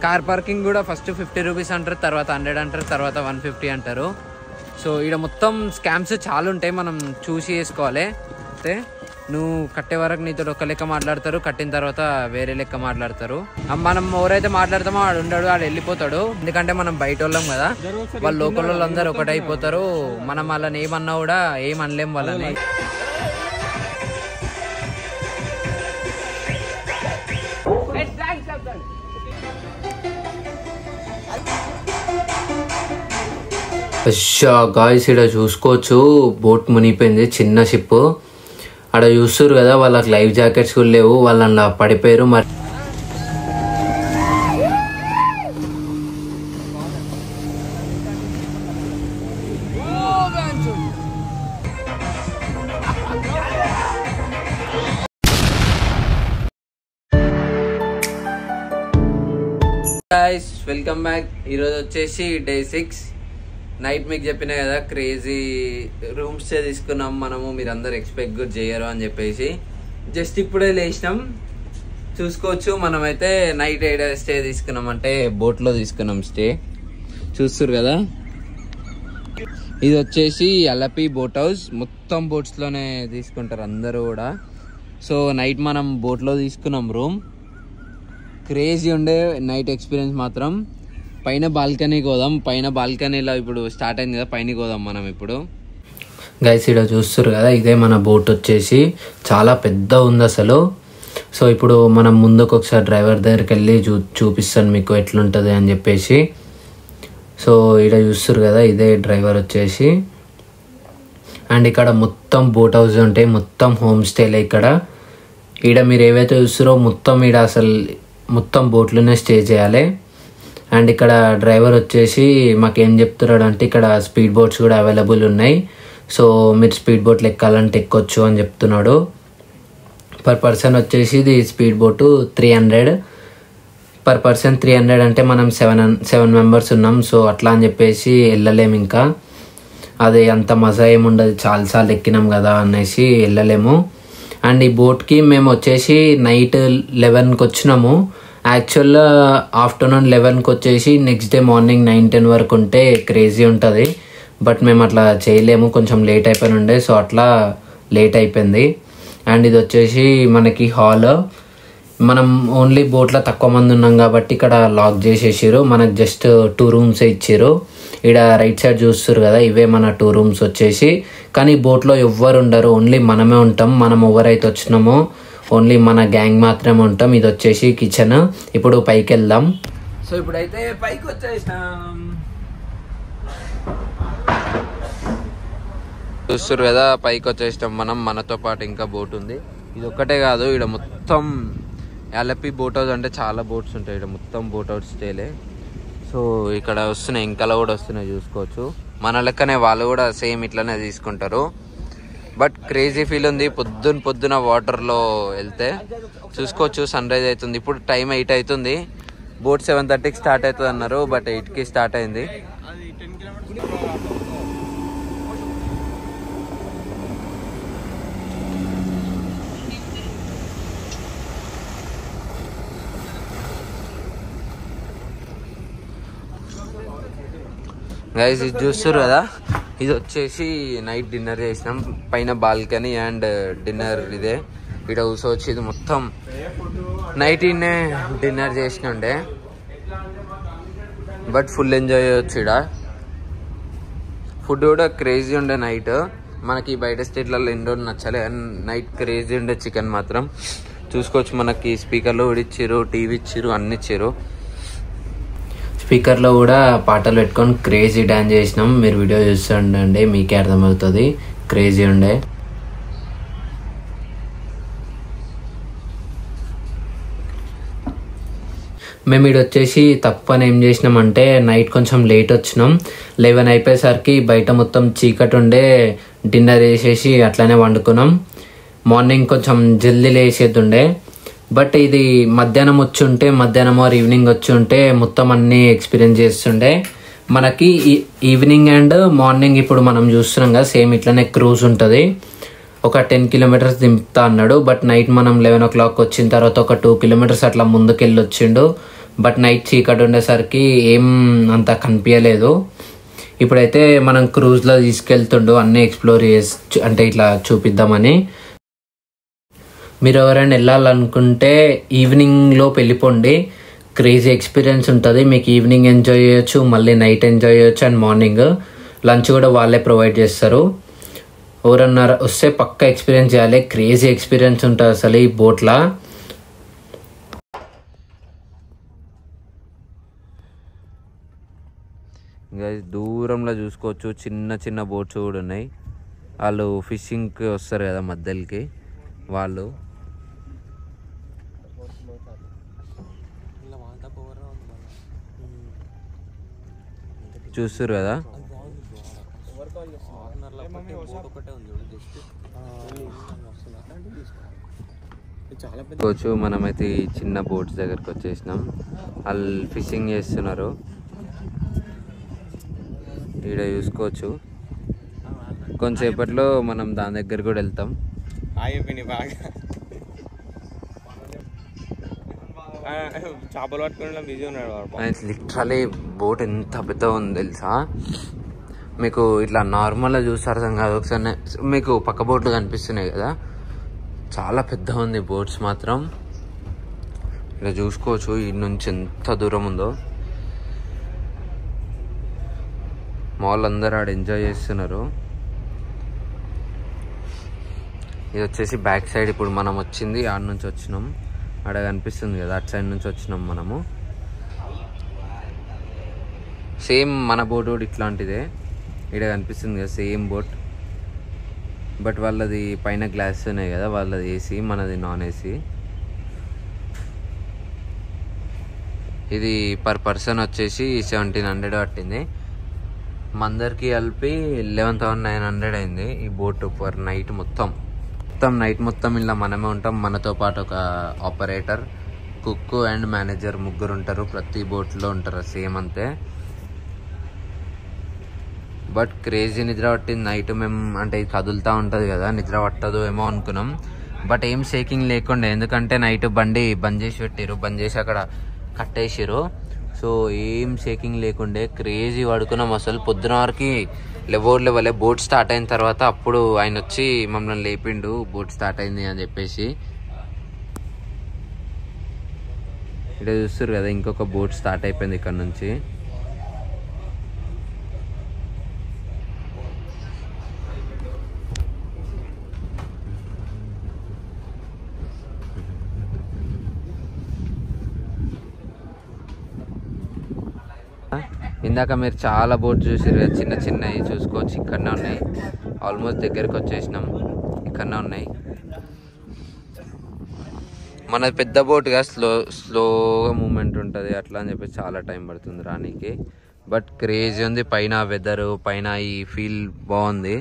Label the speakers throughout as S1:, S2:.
S1: Car parking కూడా first 50 rupees అంటారు, తర్వాత 100 అంటారు, తర్వాత 150 అంటారు. సో ఇక్కడ మొత్తం స్కామ్స్ చాలా ఉంటాయి, మనం చూసి వేసుకోవాలి. అయితే నువ్వు కట్టే వరకు నీతో ఒక లెక్క మాట్లాడతారు, కట్టిన తర్వాత వేరే లెక్క మాట్లాడతారు. మనం ఎవరైతే మాట్లాడతామో వాడు ఉండడు, వాడు వెళ్ళిపోతాడు. ఎందుకంటే మనం బయట వాళ్ళం కదా, వాళ్ళు లోకల్ వాళ్ళందరూ ఒకటైపోతారు. మనం వాళ్ళని ఏమన్నా కూడా ఏం అనలేం వాళ్ళని. గాయ్స్ ఇక్కడ చూసుకోవచ్చు, బోట్ మునిగిపోయింది, చిన్న షిప్. అక్కడ చూస్తారు కదా, వాళ్ళకి లైఫ్ జాకెట్స్ కూడా లేవు, వాళ్ళు అలా పడిపోయారు. మరి వెల్కమ్ బ్యాక్. ఈరోజు వచ్చేసి డే 6 నైట్. మీకు చెప్పిన కదా క్రేజీ రూమ్స్ తీసుకున్నాం మనము, మీరు అందరు ఎక్స్పెక్ట్ కూడా చేయరు అని చెప్పేసి. జస్ట్ ఇప్పుడే లేచినాం, చూసుకోవచ్చు. మనమైతే నైట్ ఏడ స్టే తీసుకున్నాం అంటే బోట్లో తీసుకున్నాం స్టే. చూస్తారు కదా, ఇది వచ్చేసి అలపి బోట్ హౌస్. మొత్తం బోట్స్లోనే తీసుకుంటారు అందరూ కూడా. సో నైట్ మనం బోట్లో తీసుకున్నాం రూమ్. క్రేజీ ఉండే నైట్ ఎక్స్పీరియన్స్ మాత్రం. పైన బాల్కనీకి పోదాం, పైన బాల్కనీలో ఇప్పుడు స్టార్ట్ అయింది కదా, పైనకి పోదాం మనం ఇప్పుడు. గైస్ ఇక్కడ చూస్తారు కదా, ఇదే మన బోట్ వచ్చేసి చాలా పెద్ద ఉంది అసలు. సో ఇప్పుడు మనం ముందుకు ఒకసారి డ్రైవర్ దగ్గరికి వెళ్ళి చూపిస్తాను మీకు ఎట్లుంటుంది అని చెప్పేసి. సో ఇక్కడ చూస్తారు కదా, ఇదే డ్రైవర్ వచ్చేసి. అండ్ ఇక్కడ మొత్తం బోట్ హౌస్ ఉంటాయి, మొత్తం హోమ్ స్టేలే ఇక్కడ. ఈడ మీరు ఏవైతే చూస్తారో మొత్తం ఈడ అసలు మొత్తం బోట్లోనే స్టే చేయాలి. అండ్ ఇక్కడ డ్రైవర్ వచ్చేసి మాకేం చెప్తున్నాడు అంటే ఇక్కడ స్పీడ్ బోట్స్ కూడా అవైలబుల్ ఉన్నాయి, సో మీరు స్పీడ్ బోట్లు ఎక్కాలంటే ఎక్కొచ్చు అని చెప్తున్నాడు. పర్ పర్సన్ వచ్చేసి ఇది స్పీడ్ బోటు 300 పర్ పర్సన్. 300 అంటే మనం 7 మెంబర్స్ ఉన్నాం, సో అట్లా అని చెప్పేసి వెళ్ళలేము. ఇంకా అది అంత మజా ఏముండదు, చాలాసార్లు ఎక్కినాం కదా అనేసి వెళ్ళలేము. అండ్ ఈ బోట్కి మేము వచ్చేసి నైట్ 11కి వచ్చినాము. యాక్చువల్గా ఆఫ్టర్నూన్ 11కి వచ్చేసి నెక్స్ట్ డే మార్నింగ్ 9-10 వరకు ఉంటే క్రేజీ ఉంటుంది. బట్ మేము అట్లా చేయలేము, కొంచెం లేట్ అయిపోయి ఉండే, సో అట్లా లేట్ అయిపోయింది. అండ్ ఇది వచ్చేసి మనకి హాల్. మనం ఓన్లీ బోట్లో తక్కువ మంది ఉన్నాం కాబట్టి ఇక్కడ లాక్ చేసేసారు. మనకు జస్ట్ 2 రూమ్స్ ఇచ్చారు. ఇక్కడ రైట్ సైడ్ చూస్తారు కదా, ఇవే మన 2 రూమ్స్ వచ్చేసి. కానీ బోట్లో ఎవ్వరు ఉండరు, ఓన్లీ మనమే ఉంటాం. మనం ఎవరైతే వచ్చినామో ఓన్లీ మన గ్యాంగ్ మాత్రమే ఉంటాం. ఇది వచ్చేసి కిచెన్. ఇప్పుడు పైకి వెళ్దాం. సో ఇప్పుడైతే పైకి వచ్చేసాం. చూస్తారు కదా, పైకి వచ్చేసాం మనం. మనతో పాటు ఇంకా బోట్ ఉంది. ఇది ఒక్కటే కాదు, ఇక్కడ మొత్తం అలపి బోట్ హౌస్ అంటే చాలా బోట్స్ ఉంటాయి ఇక్కడ, మొత్తం బోట్ హౌస్ స్టేలే. సో ఇక్కడ వస్తున్నాయి, ఇంకలా కూడా వస్తున్నాయి, చూసుకోవచ్చు. మన లెక్కనే వాళ్ళు కూడా సేమ్ ఇట్లానే తీసుకుంటారు. బట్ క్రేజీ ఫీల్ ఉంది పొద్దున వాటర్లో వెళ్తే. చూసుకోవచ్చు, సన్ రైజ్ అవుతుంది. ఇప్పుడు టైం 8 అవుతుంది. బోట్ 7:30కి స్టార్ట్ అవుతుంది అన్నారు, బట్ 8కి స్టార్ట్ అయింది. గైస్ ఇది చూస్తారు కదా, ఇది వచ్చేసి నైట్ డిన్నర్ చేసినాం. పైన బాల్కనీ అండ్ డిన్నర్ ఇదే. ఇక్కడ కూర్చోవచ్చు. ఇది మొత్తం నైట్ ఇన్నే డిన్నర్ చేసినండే, బట్ ఫుల్ ఎంజాయ్ చేయొచ్చు. ఇక్కడ ఫుడ్ కూడా క్రేజీ ఉండే నైట్. మనకి బయట స్టేట్లలో ఇండోర్ నచ్చలే, నైట్ క్రేజీ ఉండే చికెన్ మాత్రం. చూసుకోవచ్చు, మనకి స్పీకర్లో కూడా ఇచ్చారు, టీవీ ఇచ్చారు, అన్ని ఇచ్చారు. స్పీకర్లో కూడా పాటలు పెట్టుకొని క్రేజీ డాన్స్ చేసినాం. మీరు వీడియో చూస్తుండండి, మీకే అర్థమవుతుంది. క్రేజీ ఉండే. మేము ఇక్కడ వచ్చేసి తప్పని ఏం చేసినామంటే నైట్ కొంచెం లేట్ వచ్చినాం. 11 అయిపోయేసరికి బయట మొత్తం చీకటి ఉండే. డిన్నర్ చేసేసి అట్లనే వండుకున్నాం. మార్నింగ్ కొంచెం జల్దీ లేసేది ఉండే. బట్ ఇది మధ్యాహ్నం వచ్చి ఉంటే, మధ్యాహ్నం ఆర్ ఈవినింగ్ వచ్చి ఉంటే మొత్తం అన్నీ ఎక్స్పీరియన్స్ చేస్తుండే. మనకి ఈవినింగ్ అండ్ మార్నింగ్ ఇప్పుడు మనం చూస్తున్నాం కదా, సేమ్ ఇట్లనే క్రూజ్ ఉంటుంది. ఒక 10 కిలోమీటర్స్ దింపుతా అన్నాడు. బట్ నైట్ మనం 11 o'clock వచ్చిన తర్వాత ఒక 2 కిలోమీటర్స్ అట్లా ముందుకు వెళ్ళి వచ్చిండు. బట్ నైట్ చీకటి ఉండేసరికి ఏం అంత కనిపించలేదు. ఇప్పుడైతే మనం క్రూజ్లో తీసుకెళ్తుండు అన్నీ ఎక్స్ప్లోర్ చేసి అంటే ఇట్లా చూపిద్దామని. మీరు ఎవరైనా వెళ్ళాలనుకుంటే ఈవినింగ్లో వెళ్ళిపోండి, క్రేజీ ఎక్స్పీరియన్స్ ఉంటుంది. మీకు ఈవినింగ్ ఎంజాయ్ చేయొచ్చు, మళ్ళీ నైట్ ఎంజాయ్ చేయొచ్చు, అండ్ మార్నింగ్ లంచ్ కూడా వాళ్ళే ప్రొవైడ్ చేస్తారు. ఎవరన్నా వస్తే పక్కా ఎక్స్పీరియన్స్ చేయాలి, క్రేజీ ఎక్స్పీరియన్స్ ఉంటుంది అసలు ఈ బోట్లా. ఇంకా దూరంలో చూసుకోవచ్చు చిన్న చిన్న బోట్స్ కూడా ఉన్నాయి. వాళ్ళు ఫిషింగ్కి వస్తారు కదా మధ్యలోకి, వాళ్ళు చూస్తారు కదా. చూసుకోవచ్చు మనమైతే ఈ చిన్న బోట్స్ దగ్గరకు వచ్చేసినాం. వాళ్ళు ఫిషింగ్ చేస్తున్నారు ఈడ చూసుకోవచ్చు. కొంతసేపట్లో మనం దాని దగ్గర కూడా వెళ్తాం.
S2: చేపలు పట్టుకుని బిజీ ఉన్నాడు.
S1: లిటరలీ బోట్ ఎంత పెద్దగా ఉంది తెలుసా. మీకు ఇట్లా నార్మల్గా చూస్తే అర్థం కాదు. ఒకసారి మీకు పక్క బోట్లు కనిపిస్తున్నాయి కదా, చాలా పెద్దగా ఉంది బోట్స్ మాత్రం. ఇలా చూసుకోవచ్చు ఈ నుంచి ఎంత దూరం ఉందో. మా వాళ్ళందరూ ఆడ ఎంజాయ్ చేస్తున్నారు. ఇది వచ్చేసి బ్యాక్ సైడ్. ఇప్పుడు మనం వచ్చింది ఆడ నుంచి వచ్చినాం, ఆడ కనిపిస్తుంది కదా అటు సైడ్ నుంచి వచ్చినాం మనము. సేమ్ మన బోట్ కూడా ఇట్లాంటిదే, ఇక్కడ కనిపిస్తుంది కదా సేమ్ బోట్. బట్ వాళ్ళది పైన గ్లాస్ ఉన్నాయి కదా, వాళ్ళది ఏసీ, మనది నాన్ ఏసీ. ఇది పర్ పర్సన్ వచ్చేసి 1700 పట్టింది. మందరికి కలిపి 11,900 అయింది ఈ బోట్ పర్ నైట్. నైట్ మొత్తం ఇలా మనమే ఉంటాం. మనతో పాటు ఒక ఆపరేటర్, కుక్ అండ్ మేనేజర్, ముగ్గురు ఉంటారు. ప్రతి బోట్లో ఉంటారు సేమ్ అంతే. బట్ క్రేజీ నిద్ర పట్టింది నైట్. మేము అంటే ఇది కదులుతూ ఉంటుంది కదా, నిద్ర పట్టదు ఏమో అనుకున్నాం. బట్ ఏం షేకింగ్ లేకుండా, ఎందుకంటే నైట్ బండి బంద్ చేసి పెట్టారు, బంద్ చేసి అక్కడ కట్టేసారు. సో ఏం షేకింగ్ లేకుండే క్రేజీ పడుకున్నాం అసలు. పొద్దున వరకు లేవలే. బోట్ స్టార్ట్ అయిన తర్వాత అప్పుడు ఆయన వచ్చి మమ్మల్ని లేపిండు, బోట్ స్టార్ట్ అయింది అని చెప్పేసి. ఇక్కడ చూస్తారు కదా ఇంకొక బోట్ స్టార్ట్ అయిపోయింది ఇక్కడ నుంచి. ఇందాక మీరు చాలా బోట్ చూసారు కదా, చిన్న చిన్నవి చూసుకోవచ్చు. ఇక్కడనే ఉన్నాయి, ఆల్మోస్ట్ దగ్గరికి వచ్చేసినాం. ఇక్కడనే ఉన్నాయి. మనది పెద్ద బోట్గా స్లోగా మూమెంట్ ఉంటుంది అట్లా అని చెప్పి చాలా టైం పడుతుంది రానికి. బట్ క్రేజీ ఉంది. పైన వెదర్, పైన ఈ ఫీల్ బాగుంది.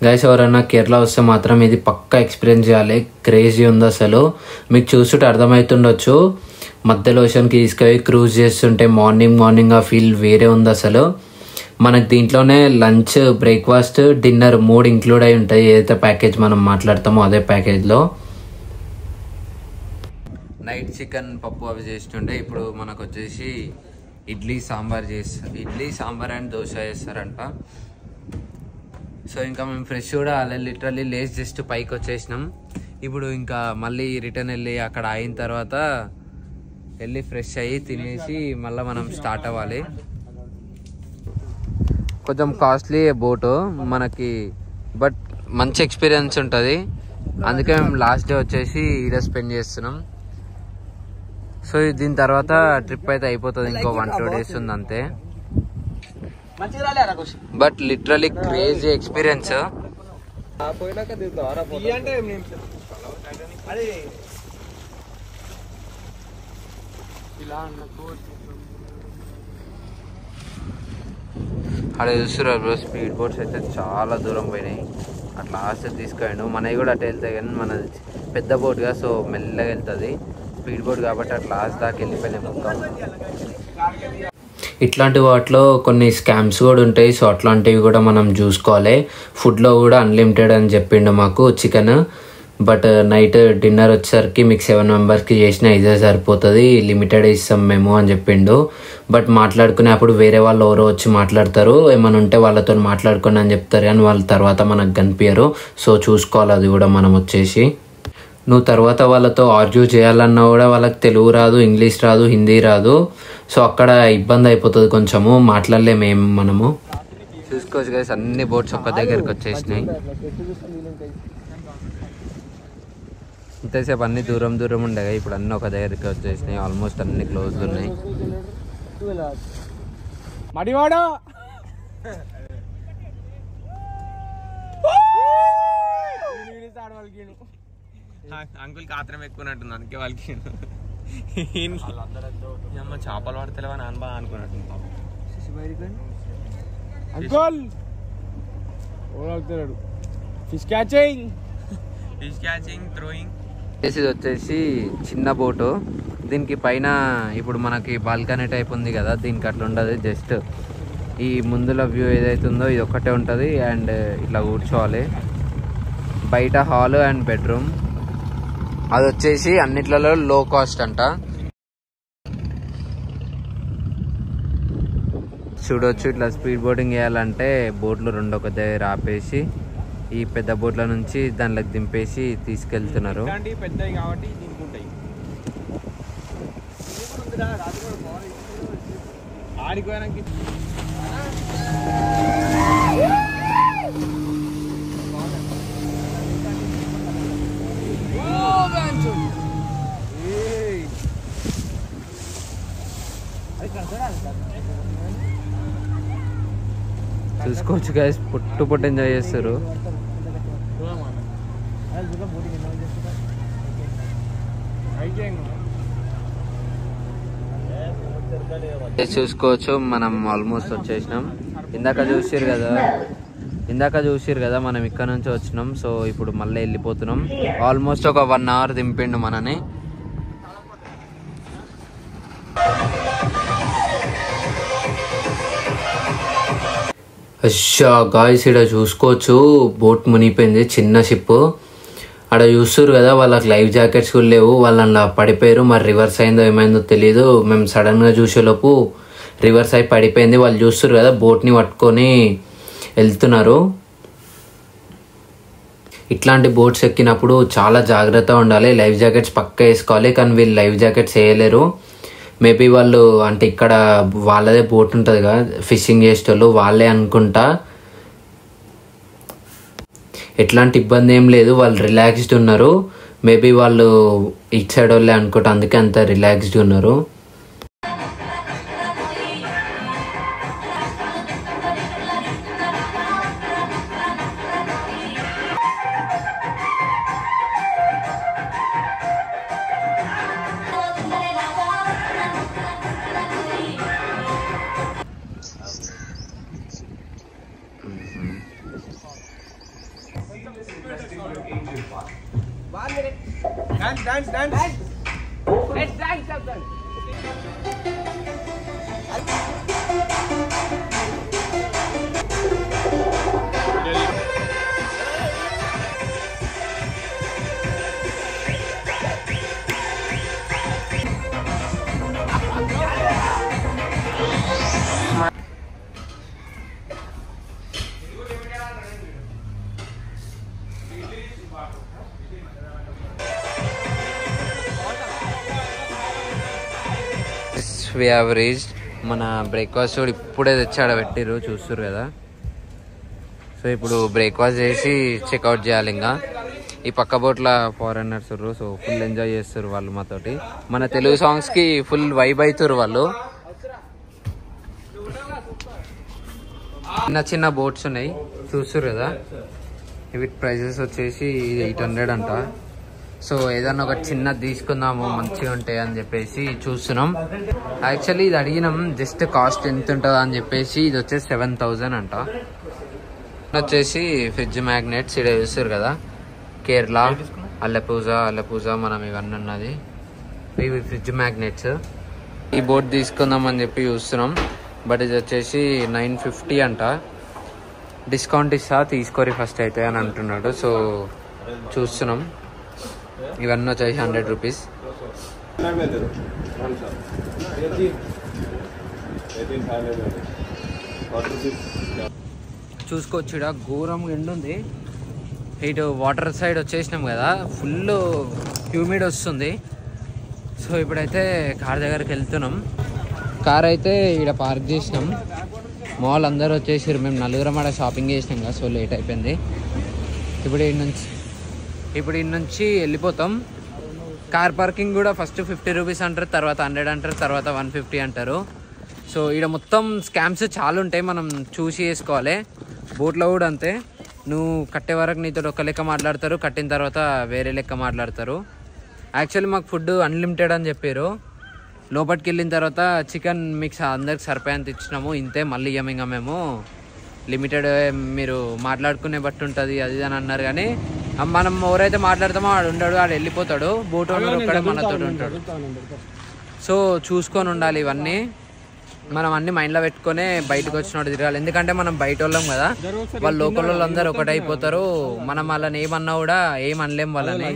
S1: గైస్ ఎవరైనా కేరళ వస్తే మాత్రం ఇది పక్కా ఎక్స్పీరియన్స్ చేయాలి. క్రేజీ ఉంది అసలు. మీకు చూస్తుంటే అర్థమవుతుండొచ్చు, మధ్యలో ఓషన్కి తీసుకెళ్ళి క్రూజ్ చేస్తుంటే మార్నింగ్ ఆ ఫీల్ వేరే ఉంది అసలు. మనకు దీంట్లోనే లంచ్, బ్రేక్ఫాస్ట్, డిన్నర్ 3 ఇంక్లూడ్ అయి ఉంటాయి. ఏదైతే ప్యాకేజ్ మనం మాట్లాడతామో అదే ప్యాకేజ్లో. నైట్ చికెన్ పప్పు అవి చేస్తుంటే ఇప్పుడు మనకు వచ్చేసి ఇడ్లీ సాంబార్ అండ్ దోశ చేస్తారంట. సో ఇంకా మేము ఫ్రెష్ కూడా లిటరల్లీ లేస్ జస్ట్ పైకి వచ్చేసినాం. ఇప్పుడు ఇంకా మళ్ళీ రిటర్న్ వెళ్ళి అక్కడ అయిన తర్వాత వెళ్ళి ఫ్రెష్ అయ్యి తినేసి మళ్ళీ మనం స్టార్ట్ అవ్వాలి. కొంచెం కాస్ట్లీ బోటు మనకి, బట్ మంచి ఎక్స్పీరియన్స్ ఉంటుంది. అందుకే మేము లాస్ట్ డే వచ్చేసి ఈడ స్పెండ్ చేస్తున్నాం. సో దీని తర్వాత ట్రిప్ అయితే అయిపోతుంది, ఇంకో 1-2 days ఉంది అంతే. But literally crazy experience. అక్కడ చూస్తున్నారు స్పీడ్ బోట్స్ అయితే చాలా దూరం పోయినాయి. అట్లా ఆస్తి తీసుకెళ్ళండు. మనవి కూడా అటు వెళ్తాయి కానీ మనది పెద్ద బోట్గా, సో మెల్లగా వెళ్తుంది. స్పీడ్ బోట్ కాబట్టి అట్లా లాస్ట్ దాకా వెళ్ళిపోయినాయి మొత్తం. ఇట్లాంటి వాటిలో కొన్ని స్కామ్స్ కూడా ఉంటాయి. సో అట్లాంటివి కూడా మనం చూసుకోవాలి. ఫుడ్లో కూడా అన్లిమిటెడ్ అని చెప్పిండు మాకు చికెన్. బట్ నైట్ డిన్నర్ వచ్చేసరికి మీకు 7 మెంబర్స్కి చేసిన ఇదే సరిపోతుంది, లిమిటెడ్ ఇస్తాం మేము అని చెప్పిండు. బట్ మాట్లాడుకునేప్పుడు వేరే వాళ్ళు ఎవరో వచ్చి మాట్లాడతారు, ఏమైనా ఉంటే వాళ్ళతో మాట్లాడుకోండి అని చెప్తారు కానీ వాళ్ళ తర్వాత మనకు కనిపించరు. సో చూసుకోవాలి అది కూడా మనం వచ్చేసి. నువ్వు తర్వాత వాళ్ళతో ఆర్గ్యూ చేయాలన్నా కూడా వాళ్ళకి తెలుగు రాదు, ఇంగ్లీష్ రాదు, హిందీ రాదు. సో అక్కడ ఇబ్బంది అయిపోతుంది కొంచెము, మాట్లాడలేము మనము. చూసుకోవచ్చు కదా అన్ని బోట్స్ ఒక్క దగ్గరికి వచ్చేసినాయి. ఇంతసేపు అన్ని దూరం దూరం ఉండగా ఇప్పుడు అన్ని ఒక దగ్గరికి వచ్చేసినాయి. ఆల్మోస్ట్ అన్ని క్లోజ్ ఉన్నాయి.
S2: అంకుల్ కాత్రం ఎక్కువనట్టుంది అందుకే వాళ్ళకి అమ్మ చేపలు పడతలేవా నాన్న బాగా అనుకున్నట్టుంది. Fish catching throwing.
S1: ఇది వచ్చేసి చిన్న బోటు. దీనికి పైన ఇప్పుడు మనకి బాల్కనీ టైప్ ఉంది కదా, దీనికి అట్లా ఉండదు. జస్ట్ ఈ ముందుల వ్యూ ఏదైతుందో ఇది ఒక్కటే ఉంటుంది. అండ్ ఇట్లా కూర్చోవాలి. బయట హాల్ అండ్ బెడ్రూమ్. అది వచ్చేసి అన్నిట్లలో లో కాస్ట్ అంట. చూడొచ్చు ఇట్లా స్పీడ్ బోటింగ్ చేయాలంటే బోట్లు 2 ఒక దగ్గర ఆపేసి ఈ పెద్ద బోట్ల నుంచి దానిలోకి దింపేసి తీసుకెళ్తున్నారు.
S2: పెద్దవి కాబట్టి ఆడిపోయానికి
S1: చూసుకోవచ్చు గైస్, పుట్టు ఎంజాయ్ చేస్తారు. చూసుకోవచ్చు మనం ఆల్మోస్ట్ వచ్చేసినాం. ఇందాక చూసిరు కదా మనం ఇక్కడ నుంచి వచ్చినాం. సో ఇప్పుడు మళ్ళీ వెళ్ళిపోతున్నాం. ఆల్మోస్ట్ ఒక 1 అవర్ దింపిండు మనని. అచ్చా గాయ్స్, ఇక్కడ చూసుకోవచ్చు బోట్ మునిగిపోయింది, చిన్న షిప్. అక్కడ చూస్తారు కదా వాళ్ళకి లైఫ్ జాకెట్స్ కూడా లేవు, వాళ్ళు అలా పడిపోయారు. మరి రివర్స్ అయిందో ఏమైందో తెలియదు. మేము సడన్గా చూసేలోపు రివర్స్ అయి పడిపోయింది. వాళ్ళు చూస్తారు కదా బోట్ని పట్టుకొని వెళ్తున్నారు. ఇట్లాంటి బోట్స్ ఎక్కినప్పుడు చాలా జాగ్రత్తగా ఉండాలి. లైఫ్ జాకెట్స్ పక్కా వేసుకోవాలి. కానీ వీళ్ళు లైఫ్ జాకెట్స్ వేయలేరు. మేబీ వాళ్ళు అంటే ఇక్కడ వాళ్ళదే బోట్ ఉంటుంది కదా ఫిషింగ్ చేసేటోళ్ళు, వాళ్ళే అనుకుంటా. ఎట్లాంటి ఇబ్బంది ఏం లేదు, వాళ్ళు రిలాక్స్డ్ ఉన్నారు. మేబీ వాళ్ళు ఇటు సైడ్ వాళ్ళే అనుకుంటా, అందుకే అంత రిలాక్స్డ్ ఉన్నారు.
S2: Dance. Let's dance.
S1: We have reached. మన బ్రేక్ఫాస్ట్ కూడా ఇప్పుడే తెచ్చాడ పెట్టిర్రు, చూస్తుర్రు కదా. సో ఇప్పుడు బ్రేక్ఫాస్ట్ చేసి చెక్అవుట్ చేయాలి. ఇంకా ఈ పక్క బోట్ల ఫారెనర్స్ ఉర్రు, సో ఫుల్ ఎంజాయ్ చేస్తారు వాళ్ళు మాతోటి. మన తెలుగు సాంగ్స్కి ఫుల్ వైబ్ అవుతారు వాళ్ళు. చిన్న బోట్స్ ఉన్నాయి చూస్తుర్రు కదా. వీటి ప్రైజెస్ వచ్చేసి 800 అంట. సో ఏదన్నా ఒక చిన్నది తీసుకుందాము మంచిగా ఉంటాయి అని చెప్పేసి చూస్తున్నాం. యాక్చువల్లీ ఇది అడిగినాం జస్ట్ కాస్ట్ ఎంత ఉంటుందా అని చెప్పేసి. ఇది వచ్చేసి 7000 అంట. వచ్చేసి ఫ్రిడ్జ్ మ్యాగ్నెట్స్ ఇక్కడ చూస్తారు కదా, కేరళ అల్లపూజ మనం ఇవన్నీ ఉన్నది. ఇవి ఫ్రిడ్జ్ మ్యాగ్నెట్స్. ఈ బోర్డ్ తీసుకుందాం అని చెప్పి చూస్తున్నాం, బట్ ఇది వచ్చేసి 950 అంట. డిస్కౌంట్ ఇస్తా తీసుకోరి ఫస్ట్ అయితే అని అంటున్నాడు. సో చూస్తున్నాం. ఇవన్నీ వచ్చేసి 100 రూపీస్. చూసుకోవచ్చు ఇక్కడ ఘోరం ఎండు ఉంది. ఇటు వాటర్ సైడ్ వచ్చేసినాం కదా, ఫుల్ హ్యూమిడ్ వస్తుంది. సో ఇప్పుడైతే కార్ దగ్గరికి వెళ్తున్నాం. కార్ అయితే ఇక్కడ పార్క్ చేసినాం. మాల్ అందరూ వచ్చేసారు, మేము నలుగురం ఆడ షాపింగ్ చేసినాం కదా, సో లేట్ అయిపోయింది. ఇప్పుడు ఈ నుంచి వెళ్ళిపోతాం. కార్ పార్కింగ్ కూడా ఫస్ట్ 50 రూపీస్ అంటారు, తర్వాత 100 అంటారు, తర్వాత 150 అంటారు. సో ఇక్కడ మొత్తం స్కామ్స్ చాలా ఉంటాయి, మనం చూసి వేసుకోవాలి. బోట్లో కూడా అంతే, నువ్వు కట్టే వరకు నీతో ఒక లెక్క మాట్లాడతారు, కట్టిన తర్వాత వేరే లెక్క మాట్లాడతారు. యాక్చువల్లీ మాకు ఫుడ్ అన్లిమిటెడ్ అని చెప్పారు. లోపలికి వెళ్ళిన తర్వాత చికెన్ మిక్స్ అందరికి సరిపోయేంత ఇచ్చినాము, ఇంతే, మళ్ళీ ఇయ్యం ఇంకా మేము, లిమిటెడ్ మీరు మాట్లాడుకునే బట్టి ఉంటుంది అది అని అన్నారు. కానీ మనం ఎవరైతే మాట్లాడతామో వాడు ఉండడు, వాడు వెళ్ళిపోతాడు. బోట్ ఓనర్ ఒక్కడే మనతో ఉంటాడు. సో చూసుకొని ఉండాలి ఇవన్నీ. మనం అన్ని మైండ్లో పెట్టుకొని బయటకు వచ్చినట్టు తిరగాలి. ఎందుకంటే మనం బయట వాళ్ళం కదా, వాళ్ళు లోకల్ వాళ్ళందరూ ఒకటైపోతారు. మనం వాళ్ళని ఏమన్నా కూడా ఏం అనలేం వాళ్ళని.